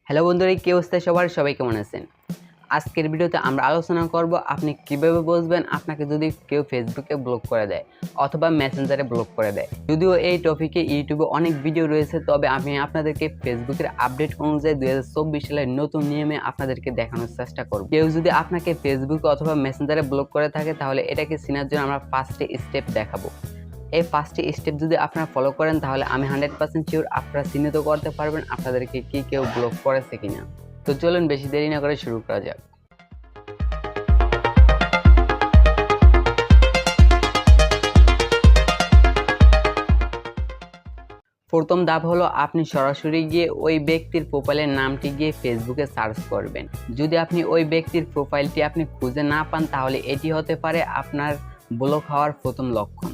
Hello বন্ধুরা, কি অবস্থা সবার? সবাই কেমন আছেন? আজকের ভিডিওতে আমরা আলোচনা করব আপনি কিভাবে বুঝবেন আপনাকে যদি কেউ ফেসবুকে ব্লক করে দেয় অথবা মেসেঞ্জারে ব্লক করে দেয়। যদিও এই টপিকে ইউটিউবে অনেক ভিডিও রয়েছে, তবে আমি আপনাদেরকে ফেসবুকের আপডেট অনুযায়ী 2024 সালের নতুন নিয়মে আপনাদেরকে দেখানোর চেষ্টা করব। কেউ যদি আপনাকে ফেসবুকে অথবা মেসেঞ্জারে ব্লক করে থাকে তাহলে এটাকে চেনার জন্য আমরা 5টি স্টেপ দেখাবো। এই 5টি স্টেপ যদি আপনারা ফলো করেন তাহলে আমি 100% শিওর আপনারা চিহ্নিত করতে পারবেন আপনাদেরকে কি কেউ ব্লক করেছে কিনা। তো চলুন বেশি দেরি না করে শুরু করা যাক। প্রথম ধাপ হলো আপনি সরাসরি গিয়ে ওই ব্যক্তির প্রোফাইলের নামটি গিয়ে ফেসবুকে সার্চ করবেন। যদি আপনি ওই ব্যক্তির প্রোফাইলটি আপনি খুঁজে না পান তাহলে এটি হতে পারে আপনার ব্লক হওয়ার প্রথম লক্ষণ।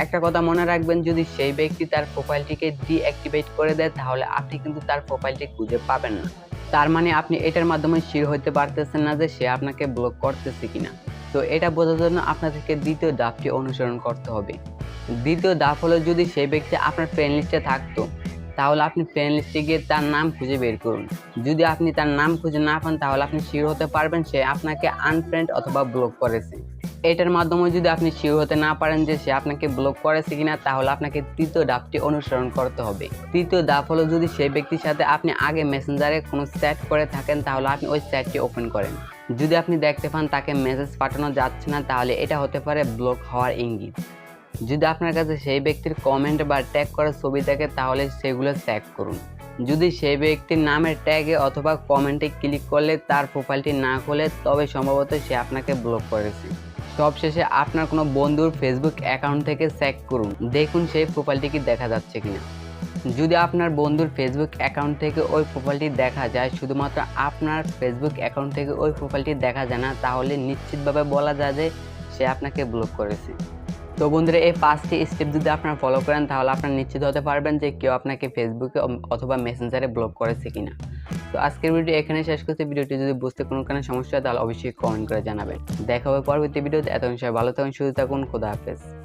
একটা কথা মনে রাখবেন, যদি সেই ব্যক্তি তার প্রোফাইলটিকে ডিঅ্যাক্টিভেট করে দেয় তাহলে আপনি কিন্তু তার প্রোফাইলটি খুঁজে পাবেন না। তার মানে আপনি এটার মাধ্যমে শিওর হতে পারতেছেন না যে সে আপনাকে ব্লক করতেছে কিনা। তো এটা বোঝার জন্য আপনাদেরকে দ্বিতীয় ধাপটি অনুসরণ করতে হবে। দ্বিতীয় ধাপ হলো, যদি সেই ব্যক্তি আপনার ফ্রেন্ড লিস্টে থাকতো তাহলে আপনি ফ্রেন্ড লিস্টে গিয়ে তার নাম খুঁজে বের করুন। যদি আপনি তার নাম খুঁজে না পান তাহলে আপনি শিওর হতে পারবেন সে আপনাকে আনফ্রেন্ড অথবা ব্লক করেছে। এটার মাধ্যমে যদি আপনি শিওর হতে না পারেন যে সে আপনাকে ব্লক করেছে কিনা তাহলে আপনাকে তৃতীয় ধাপটি অনুসরণ করতে হবে। তৃতীয় ধাপ হলো, যদি সেই ব্যক্তির সাথে আপনি আগে মেসেঞ্জারে কোনো চ্যাট করে থাকেন তাহলে আপনি ওই চ্যাটটি ওপেন করেন। যদি আপনি দেখতে পান তাকে মেসেজ পাঠানো যাচ্ছে না তাহলে এটা হতে পারে ব্লক হওয়ার ইঙ্গিত। যদি আপনার কাছে সেই ব্যক্তির কমেন্ট বা ট্যাগ করা ছবি থাকে তাহলে সেগুলো চেক করুন। যদি সেই ব্যক্তির নামের ট্যাগে অথবা কমেন্টে ক্লিক করলে তার প্রোফাইলটি না খোলে তবে সম্ভবত সে আপনাকে ব্লক করেছে। সবশেষে আপনার কোনো বন্ধুর ফেসবুক অ্যাকাউন্ট থেকে চেক করুন, দেখুন সেই প্রোফাইলটি কি দেখা যাচ্ছে কিনা। যদি আপনার বন্ধুর ফেসবুক অ্যাকাউন্ট থেকে ওই প্রোফাইলটি দেখা যায়, শুধুমাত্র আপনার ফেসবুক অ্যাকাউন্ট থেকে ওই প্রোফাইলটি দেখা যায় না, তাহলে নিশ্চিতভাবে বলা যায় যে সে আপনাকে ব্লক করেছে। তো বন্ধুরা, এই 5টি স্টেপ যদি আপনারা ফলো করেন তাহলে আপনারা নিশ্চিত হতে পারবেন যে কেউ আপনাকে ফেসবুকে অথবা মেসেঞ্জারে ব্লক করেছে কিনা। তো আজকের ভিডিও এখানে শেষ করতে। ভিডিওটি যদি বুঝতে কোনো সমস্যা হয় তাহলে অবশ্যই কমেন্ট করে জানাবেন। দেখা হবে পরবর্তী ভিডিওতে। এতক্ষণ সবাই ভালো থাকুন, সুস্থ থাকুন। খোদা হাফেজ।